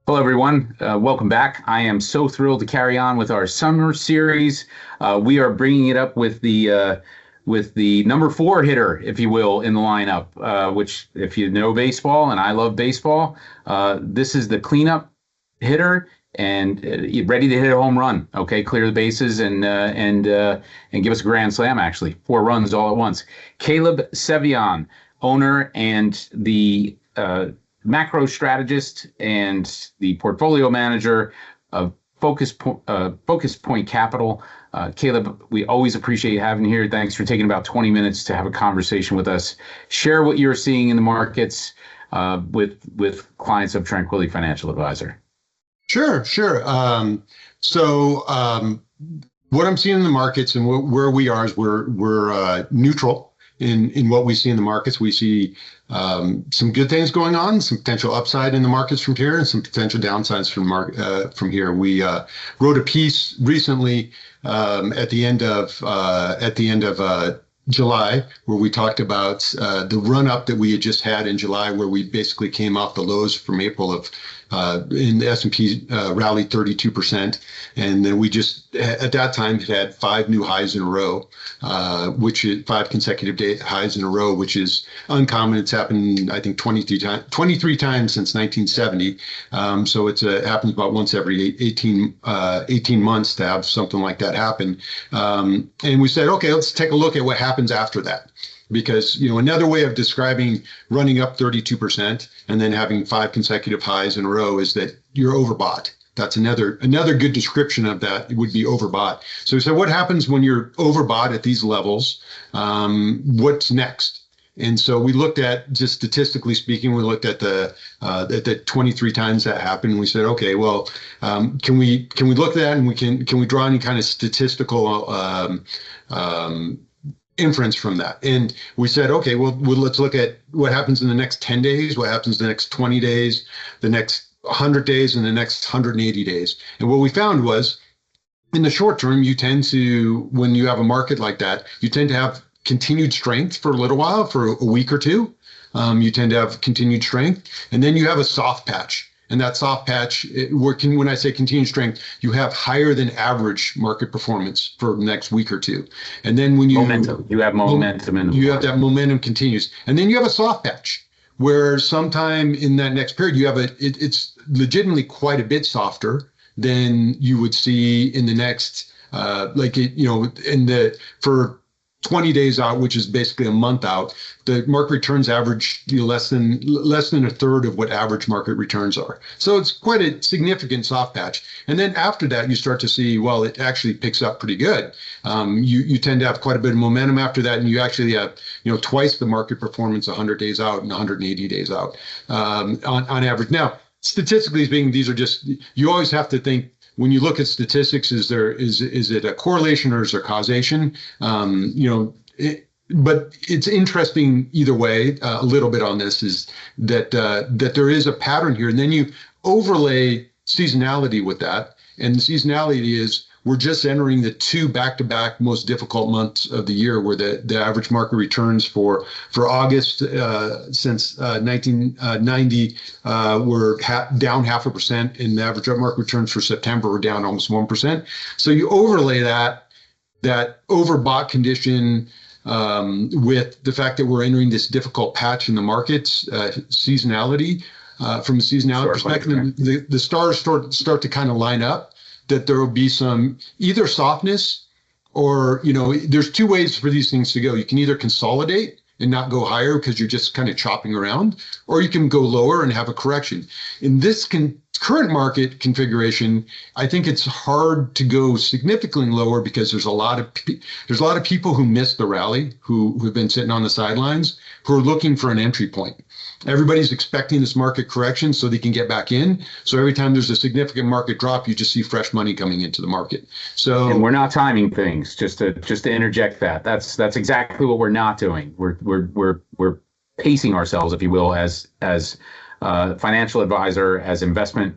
Hello, everyone. Welcome back. I am so thrilled to carry on with our summer series. We are bringing it up with the number four hitter, if you will, in the lineup. Which, if you know baseball, and I love baseball, this is the cleanup hitter and ready to hit a home run. Okay, clear the bases and give us a grand slam. Actually, four runs all at once. Caleb Sevion, owner and the macro strategist and the portfolio manager of Focus Point Capital. Caleb, we always appreciate having you here. Thanks for taking about 20 minutes to have a conversation with us. Share what you're seeing in the markets with clients of Tranquilli Financial Advisor. Sure. What I'm seeing in the markets and where we are is we're neutral in what we see in the markets. We see some good things going on, some potential upside in the markets from here, and some potential downsides from here. We wrote a piece recently at the end of July, where we talked about the run up that we had just had in July, where we basically came off the lows from April of in the S&P rallied 32%, and then we just at that time had five new highs in a row, which is five consecutive highs in a row, which is uncommon. It's happened, I think, 23 times since 1970. So it happens about once every 18 months to have something like that happen. And we said, okay, let's take a look at what happens after that. Because, another way of describing running up 32% and then having five consecutive highs in a row is that you're overbought. That's another good description of that. It would be overbought. So we said, what happens when you're overbought at these levels? What's next? And so we looked at, just statistically speaking, we looked at the 23 times that happened. And we said, okay, well, can we look at that, and can we draw any kind of statistical inference from that? And we said, okay, well, let's look at what happens in the next 10 days, what happens in the next 20 days, the next 100 days, and the next 180 days. And what we found was, in the short term, you tend to, when you have a market like that, you tend to have continued strength for a little while, for a week or two. You tend to have continued strength, and then you have a soft patch. And that soft patch, when I say continued strength, you have higher than average market performance for the next week or two. And then when you have momentum, you have that momentum continues. And then you have a soft patch where sometime in that next period, you have it's legitimately quite a bit softer than you would see in the next, for 20 days out, which is basically a month out, the market returns average less than a third of what average market returns are. So it's quite a significant soft patch. And then after that, you start to see, well, it actually picks up pretty good. You tend to have quite a bit of momentum after that, and you actually have twice the market performance 100 days out and 180 days out on average. Now, statistically speaking, these are just, you always have to think, when you look at statistics, is it a correlation or is there causation? But it's interesting either way. A little bit on this is that there is a pattern here, and then you overlay seasonality with that, and the seasonality is we're just entering the two back-to-back most difficult months of the year, where the average market returns for August since 1990 were down 0.5%, and the average market returns for September were down almost 1%. So you overlay that overbought condition with the fact that we're entering this difficult patch in the markets, seasonality. From a seasonality perspective, the stars start to kind of line up, that there will be some either softness or, there's two ways for these things to go. You can either consolidate and not go higher because you're just kind of chopping around, or you can go lower and have a correction. In this current market configuration, I think it's hard to go significantly lower because there's a lot of people who missed the rally, who've been sitting on the sidelines, who are looking for an entry point. Everybody's expecting this market correction so they can get back in. So every time there's a significant market drop, you just see fresh money coming into the market. So, and we're not timing things. Just to interject that. That's exactly what we're not doing. We're pacing ourselves, if you will, as financial advisor, as investment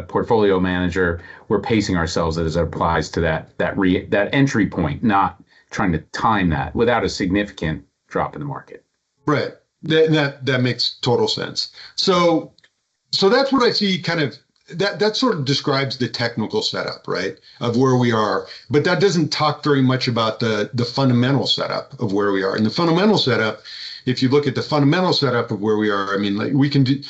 portfolio manager. We're pacing ourselves as it applies to that entry point, not trying to time that without a significant drop in the market. Right. That makes total sense. So that's what I see kind of that sort of describes the technical setup, right, of where we are. But that doesn't talk very much about the fundamental setup of where we are. And the fundamental setup, if you look at the fundamental setup of where we are, I mean, like we can do,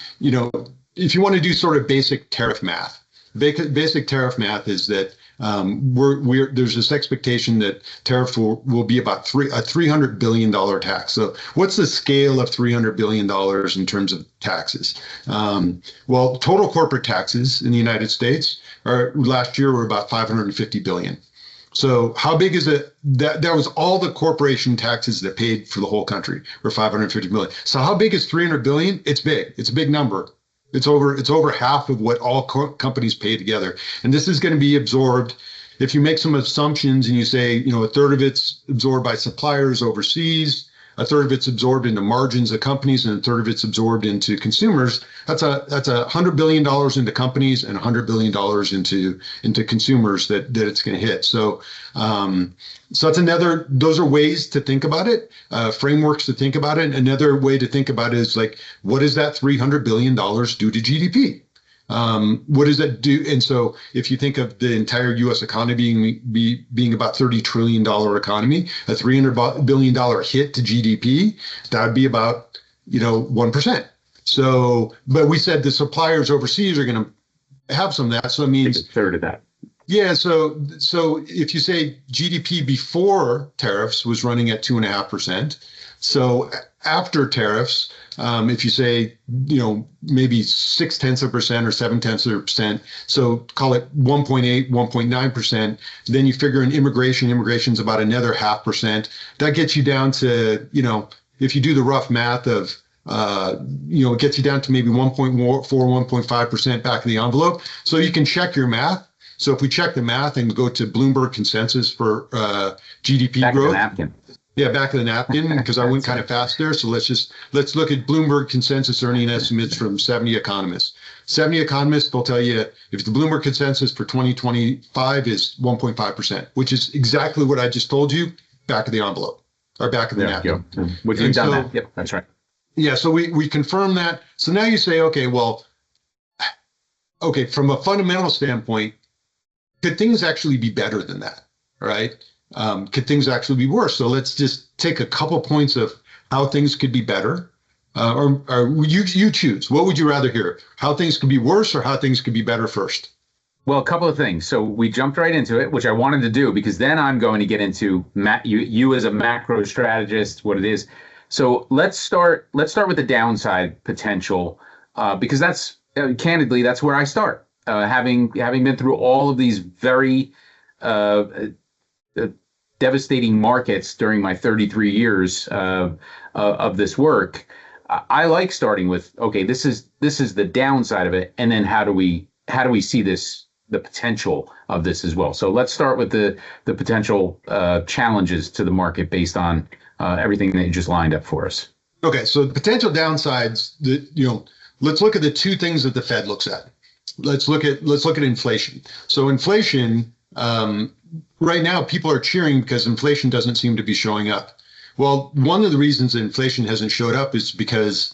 if you want to do sort of basic tariff math, basic tariff math is that there's this expectation that tariff will be about a $300 billion tax. So what's the scale of $300 billion in terms of taxes? Well, total corporate taxes in the United States last year were about 550 billion. So how big is it? That was all the corporation taxes that paid for the whole country were 550 billion. So how big is 300 billion? It's big. It's a big number. It's over half of what all companies pay together. And this is going to be absorbed. If you make some assumptions and you say, a third of it's absorbed by suppliers overseas, a third of it's absorbed into margins of companies, and a third of it's absorbed into consumers, that's $100 billion into companies and $100 billion into consumers that it's going to hit. So those are ways to think about it, frameworks to think about it. Another way to think about it is like, what does that $300 billion do to GDP? What does that do? And so if you think of the entire U.S. economy being about $30 trillion economy, a $300 billion hit to GDP, that would be about, 1%. So, but we said the suppliers overseas are going to have some of that. So it means a third of that. Yeah. So if you say GDP before tariffs was running at 2.5%, so after tariffs, if you say, maybe 0.6% or 0.7%, so call it 1.8, 1.9%, then you figure in immigration's about another 0.5%. That gets you down to, if you do the rough math of, it gets you down to maybe 1.4, 1.5% back of the envelope. So you can check your math. So if we check the math and go to Bloomberg consensus for GDP back growth. Of the napkin. Yeah, back of the napkin, because I went kind of fast there. So let's look at Bloomberg consensus earning estimates from 70 economists. 70 economists, they'll tell you if the Bloomberg consensus for 2025 is 1.5%, which is exactly what I just told you, back of the envelope or back of the napkin. Yep. Which we've done that. Yep, that's right. Yeah, so we confirm that. So now you say, okay, from a fundamental standpoint, could things actually be better than that, right? Could things actually be worse? So let's just take a couple points of how things could be better, or you choose. What would you rather hear? How things could be worse or how things could be better first? Well, a couple of things. So we jumped right into it, which I wanted to do because then I'm going to get into you as a macro strategist, what it is. So let's start with the downside potential, because that's candidly that's where I start. Having been through all of these very devastating markets during my 33 years of this work, I like starting with, okay, this is the downside of it, and then how do we see the potential of this as well. So let's start with the potential challenges to the market based on everything that you just lined up for us. Okay, so the potential downsides, let's look at the two things that the Fed looks at. Let's look at inflation. So inflation, right now people are cheering because inflation doesn't seem to be showing up. Well, one of the reasons that inflation hasn't showed up is because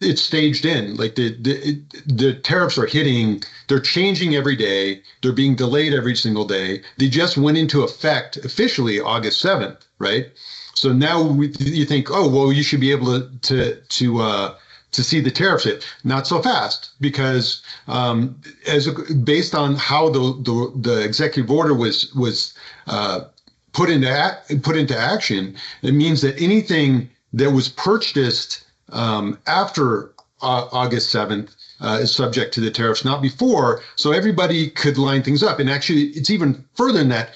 it's staged in. Like the tariffs are hitting, they're changing every day. They're being delayed every single day. They just went into effect officially August 7th, right? So now you think, oh, well, you should be able to see the tariffs hit. Not so fast, because based on how the executive order was put into action, it means that anything that was purchased after August 7th is subject to the tariffs, not before. So everybody could line things up. And actually, it's even further than that.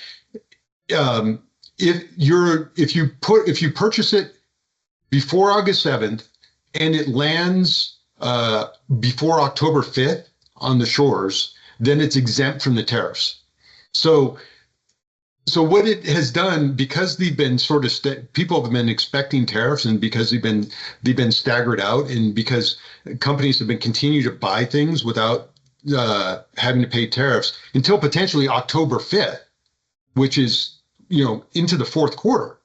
If you purchase it before August 7th and it lands before October 5th on the shores, then it's exempt from the tariffs. So what it has done, because they've been sort of people have been expecting tariffs, and because they've been staggered out, and because companies have been continuing to buy things without having to pay tariffs until potentially October 5th, which is into the fourth quarter.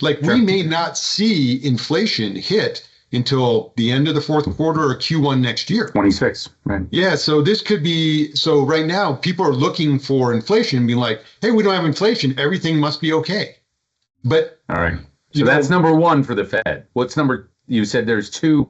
Like, sure, we may not see inflation hit until the end of the fourth quarter or Q1 next year. 26, right? Yeah, so this could be, so right now people are looking for inflation and being like, hey, we don't have inflation, everything must be okay. But all right, so that's number one for the Fed. What's number? You said there's two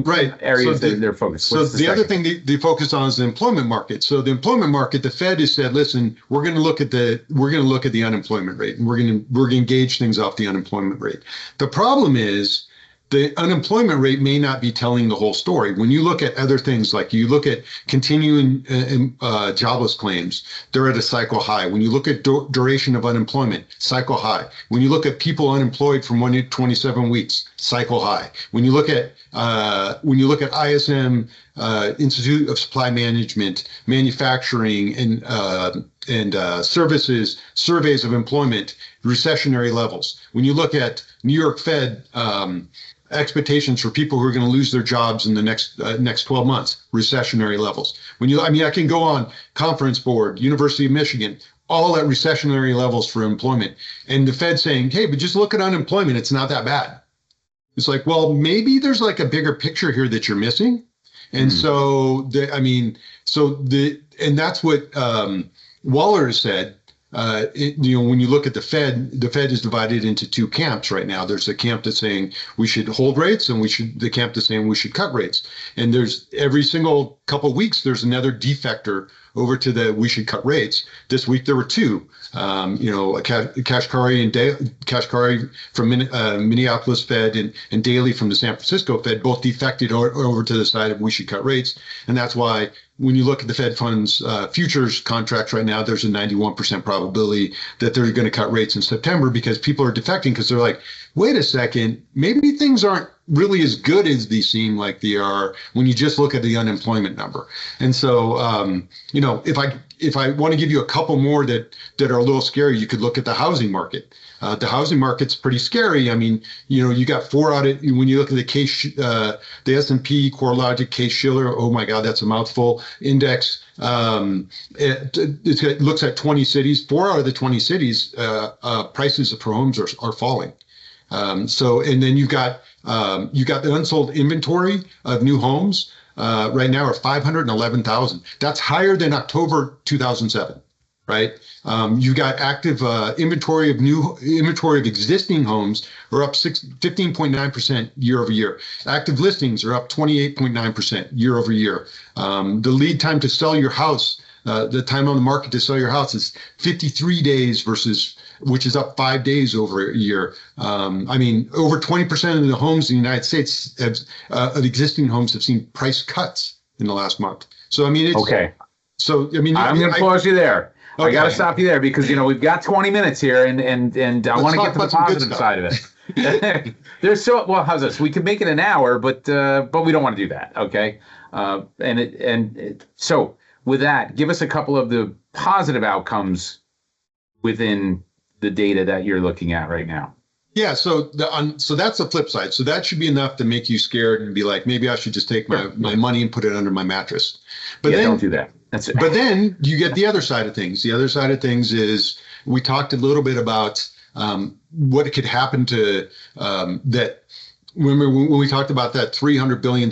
right areas that they're focused. So the other thing they focus on is the employment market. So the employment market, the Fed has said, listen, we're going to look at the unemployment rate, and we're going to gauge things off the unemployment rate. The problem is the unemployment rate may not be telling the whole story. When you look at other things, like you look at continuing jobless claims, they're at a cycle high. When you look at duration of unemployment, cycle high. When you look at people unemployed from 1 to 27 weeks, cycle high. When you look at ISM, Institute of Supply Management, manufacturing, and services surveys of employment, recessionary levels. When you look at New York Fed expectations for people who are going to lose their jobs in the next 12 months, recessionary levels. I can go on, Conference Board, University of Michigan, all at recessionary levels for employment. And the Fed saying, hey, but just look at unemployment, it's not that bad. It's like, well, maybe there's like a bigger picture here that you're missing. And so that's what Waller has said. When you look at the Fed is divided into two camps right now. There's a camp that's saying we should hold rates, and the camp that's saying we should cut rates. And there's every single couple of weeks, there's another defector over to the we should cut rates. This week there were two. Kashkari from Minneapolis Fed and Daly from the San Francisco Fed both defected over to the side of we should cut rates. And that's why when you look at the Fed funds futures contracts right now, there's a 91% probability that they're going to cut rates in September, because people are defecting because they're like, wait a second, maybe things aren't really as good as they seem like they are when you just look at the unemployment number. And so, if I want to give you a couple more that are a little scary, you could look at the housing market. The housing market's pretty scary. I mean, you got when you look at the S&P CoreLogic Case-Shiller, oh my God, that's a mouthful, index. It looks at 20 cities. 4 out of the 20 cities, prices for homes are falling. And then you've got the unsold inventory of new homes right now are 511,000. That's higher than October 2007, right? You got active inventory of existing homes are up 15.9% year over year. Active listings are up 28.9% year over year. The lead time to sell your house, the time on the market to sell your house is 53 days which is up 5 days over a year. Over 20% of the homes in the United States of existing homes have seen price cuts in the last month. So, it's okay. So, I'm going to pause you there. Okay. I got to stop you there because, we've got 20 minutes here and I want to get to the positive side of it. How's this? We can make it an hour, but we don't want to do that. Okay. So with that, give us a couple of the positive outcomes within the data that you're looking at right now. Yeah, so that's the flip side. So that should be enough to make you scared and be like, maybe I should just take my money and put it under my mattress. But then, don't do that. That's it. But then you get the other side of things. The other side of things is we talked a little bit about what could happen to that. When we talked about that $300 billion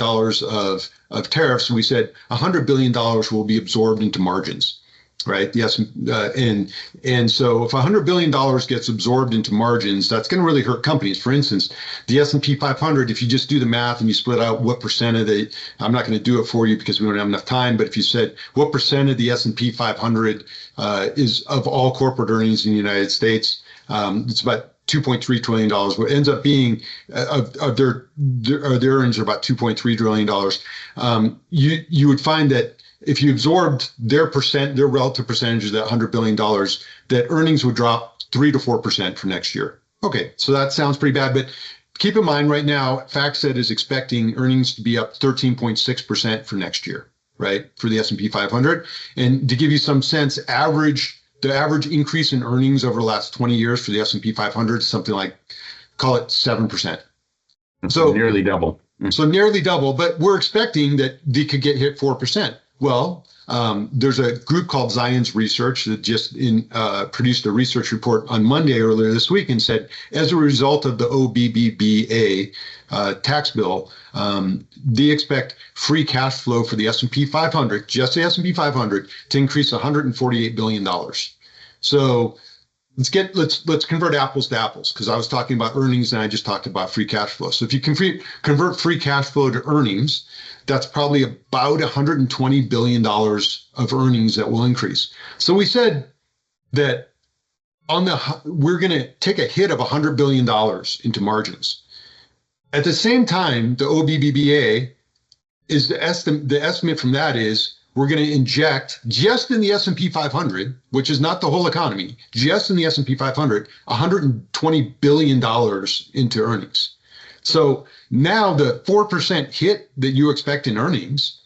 of tariffs, we said $100 billion will be absorbed into margins. Right. Yes. And so if $100 billion gets absorbed into margins, that's going to really hurt companies. For instance, the S&P 500, if you just do the math and you split out what percent of I'm not going to do it for you because we don't have enough time, but if you said what percent of the S&P 500 is of all corporate earnings in the United States, it's about $2.3 trillion. What ends up being of their earnings are about $2.3 trillion. You would find that if you absorbed their relative percentage of that $100 billion, that earnings would drop 3 to 4% for next year. Okay, so that sounds pretty bad, but keep in mind right now, FactSet is expecting earnings to be up 13.6% for next year, right, for the S&P 500. And to give you some sense, the average increase in earnings over the last 20 years for the S&P 500 is something like, call it 7%. So nearly double. So nearly double, but we're expecting that they could get hit 4%. Well, there's a group called Zion's Research that just produced a research report on Monday earlier this week and said, as a result of the OBBBA tax bill, they expect free cash flow for the S&P 500, just the S&P 500, to increase $148 billion. So let's convert apples to apples, because I was talking about earnings and I just talked about free cash flow. So if you can convert free cash flow to earnings, that's probably about $120 billion of earnings that will increase. So we said that we're going to take a hit of $100 billion into margins. At the same time, the OBBBA is the estimate from that is we're going to inject just in the S&P 500, which is not the whole economy, just in the S&P 500, $120 billion into earnings. So now the 4% hit that you expect in earnings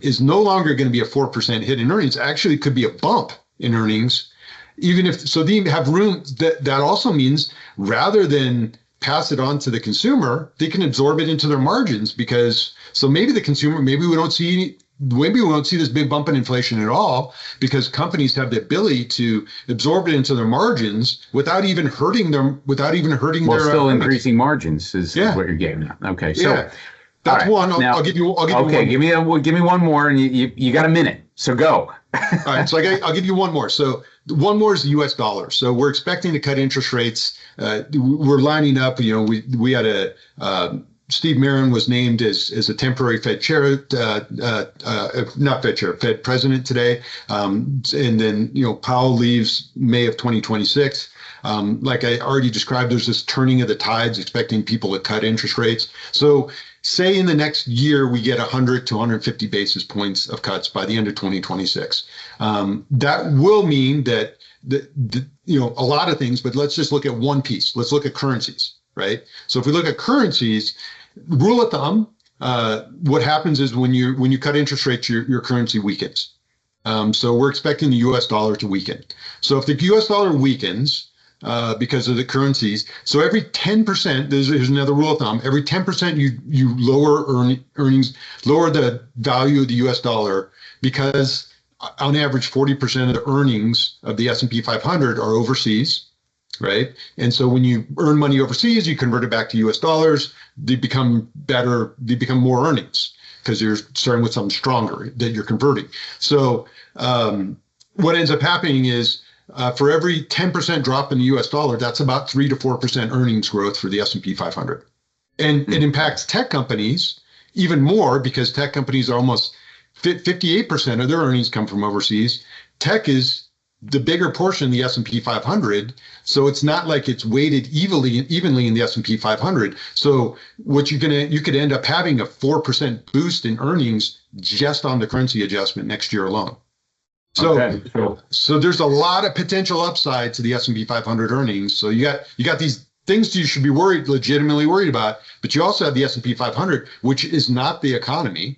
is no longer going to be a 4% hit in earnings. Actually, could be a bump in earnings, even if so. They have room. That also means rather than pass it on to the consumer, they can absorb it into their margins, because so maybe the consumer, maybe we won't see this big bump in inflation at all, because companies have the ability to absorb it into their margins without even hurting them, Well, still increasing margins is what you're getting at. Okay, so that's right. One. I'll give you. Okay, give me one more, and you got a minute, so go. All right, so I'll give you one more. So one more is the U.S. dollar. So we're expecting to cut interest rates. We're lining up. You know, we had a Steve Barron was named as a temporary Fed chair, not Fed chair, Fed president today. And then, Powell leaves May of 2026. Like I already described, there's this turning of the tides, expecting people to cut interest rates. So say in the next year, we get 100 to 150 basis points of cuts by the end of 2026. That will mean that, a lot of things, but let's just look at one piece. Let's look at currencies, right? So if we look at currencies, rule of thumb, what happens is when you cut interest rates, your currency weakens. So we're expecting the U.S. dollar to weaken. So if the U.S. dollar weakens because of the currencies, so every 10%, here's another rule of thumb, every 10% you lower earnings, lower the value of the U.S. dollar, because on average 40% of the earnings of the S&P 500 are overseas. Right. And so when you earn money overseas, you convert it back to US dollars, they become more earnings, because you're starting with something stronger that you're converting. So what ends up happening is for every 10% drop in the US dollar, that's about 3 to 4% earnings growth for the S&P 500. And it impacts tech companies even more, because tech companies are almost 58% of their earnings come from overseas. Tech is the bigger portion of the S&P 500, so it's not like it's weighted evenly in the S&P 500. So what you could end up having a 4% boost in earnings just on the currency adjustment next year alone. So there's a lot of potential upside to the S&P 500 earnings. So you got these things you should be legitimately worried about, but you also have the S&P 500, which is not the economy.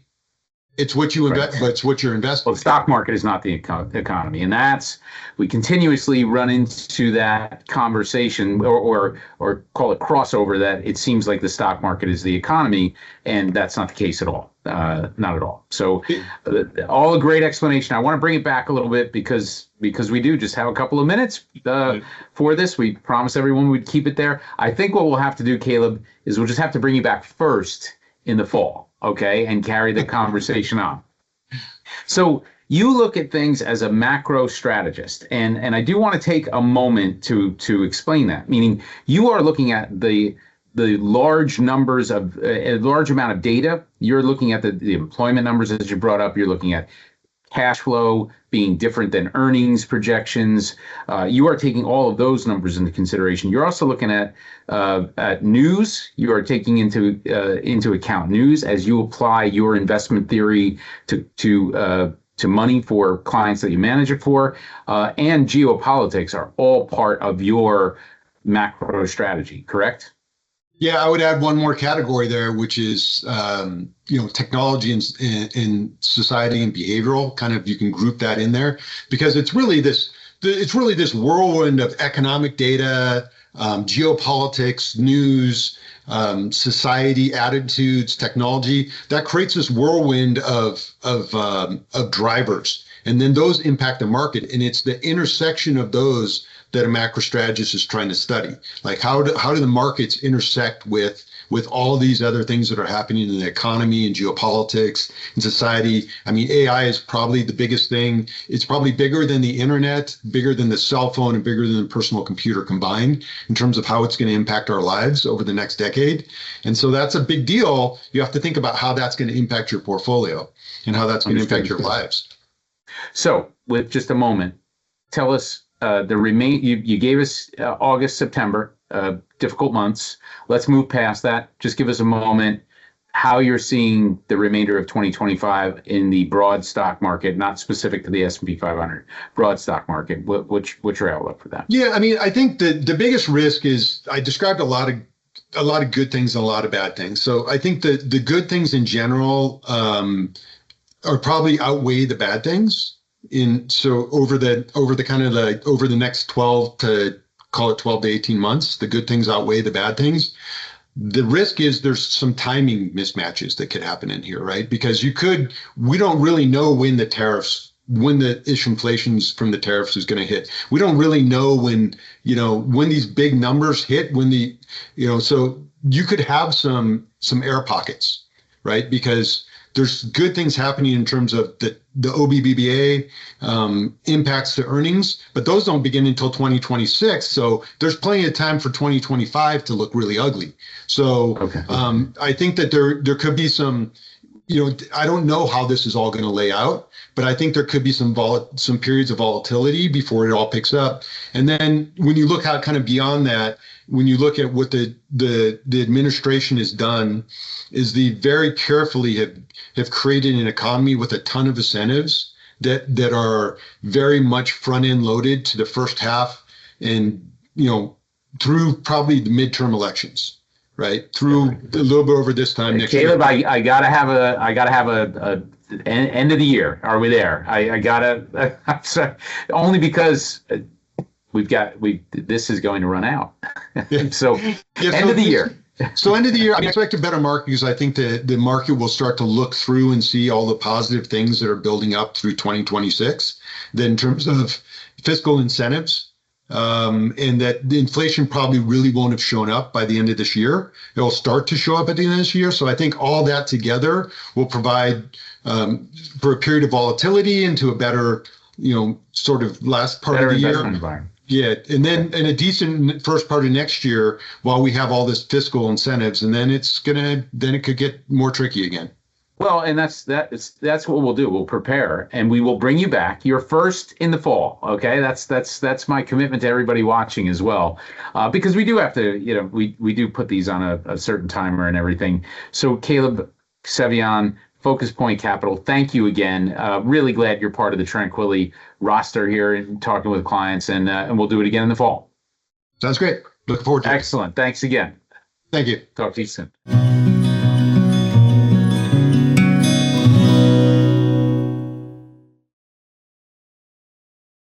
It's what you invest, but it's what you're investing. Well, the stock market is not the economy, and we continuously run into that conversation, or call it crossover, that it seems like the stock market is the economy, and that's not the case at all. Not at all. So, all a great explanation. I want to bring it back a little bit because we do just have a couple of minutes for this. We promised everyone we'd keep it there. I think what we'll have to do, Caleb, is we'll just have to bring you back first in the fall. Okay, and carry the conversation on. So you look at things as a macro strategist, and I do want to take a moment to explain that. Meaning, you are looking at the large numbers of a large amount of data. You're looking at the employment numbers, as you brought up. You're looking at cash flow being different than earnings projections. You are taking all of those numbers into consideration. You're also looking at news. You are taking into account news as you apply your investment theory to money for clients that you manage it for, and geopolitics are all part of your macro strategy, correct? Yeah, I would add one more category there, which is technology in society and behavioral. Kind of, you can group that in there, because it's really this whirlwind of economic data, geopolitics, news, society, attitudes, technology. That creates this whirlwind of drivers, and then those impact the market. And it's the intersection of those that a macro strategist is trying to study. Like how do the markets intersect with all these other things that are happening in the economy and geopolitics and society. I mean, AI is probably the biggest thing. It's probably bigger than the internet, bigger than the cell phone, and bigger than the personal computer combined in terms of how it's going to impact our lives over the next decade. And so that's a big deal. You have to think about how that's going to impact your portfolio and how that's going to impact your lives. So with just a moment, tell us you gave us August, September, difficult months. Let's move past that. Just give us a moment how you're seeing the remainder of 2025 in the broad stock market, not specific to the S&P 500, broad stock market. What's your outlook for that? Yeah, I mean, I think the biggest risk is I described a lot of good things and a lot of bad things. So I think the good things in general are probably outweigh the bad things. Over the next 12 to 18 months, the good things outweigh the bad things. The risk is there's some timing mismatches that could happen in here, right? Because we don't really know when the inflations from the tariffs is going to hit. We don't really know when these big numbers hit, so you could have some air pockets, right? Because there's good things happening in terms of the OBBBA impacts to earnings, but those don't begin until 2026. So there's plenty of time for 2025 to look really ugly. So okay. I think that there could be some, I don't know how this is all going to lay out, but I think there could be some periods of volatility before it all picks up. And then when you look out kind of beyond that, when you look at what the administration has done, is they very carefully have created an economy with a ton of incentives that are very much front end loaded to the first half, and through probably the midterm elections, right? Through a little bit over this time next Caleb, year. I gotta have a end of the year. Are we there? I gotta only because this is going to run out. So end of the year. So end of the year, I expect a better market because I think the market will start to look through and see all the positive things that are building up through 2026. Then in terms of fiscal incentives, and that the inflation probably really won't have shown up by the end of this year. It'll start to show up at the end of this year. So I think all that together will provide for a period of volatility into a better, sort of last part of the year. Yeah, and then in a decent first part of next year, while we have all this fiscal incentives, and then it could get more tricky again. Well, and that's what we'll do. We'll prepare, and we will bring you back. You're first in the fall, okay? That's my commitment to everybody watching as well, because we do have to, we do put these on a certain timer and everything. So Caleb Sevian, Focus Point Capital, thank you again. Really glad you're part of the Tranquilli roster here and talking with clients, and we'll do it again in the fall. Sounds great. Looking forward to it. Excellent. Thanks again. Thank you. Talk to you soon.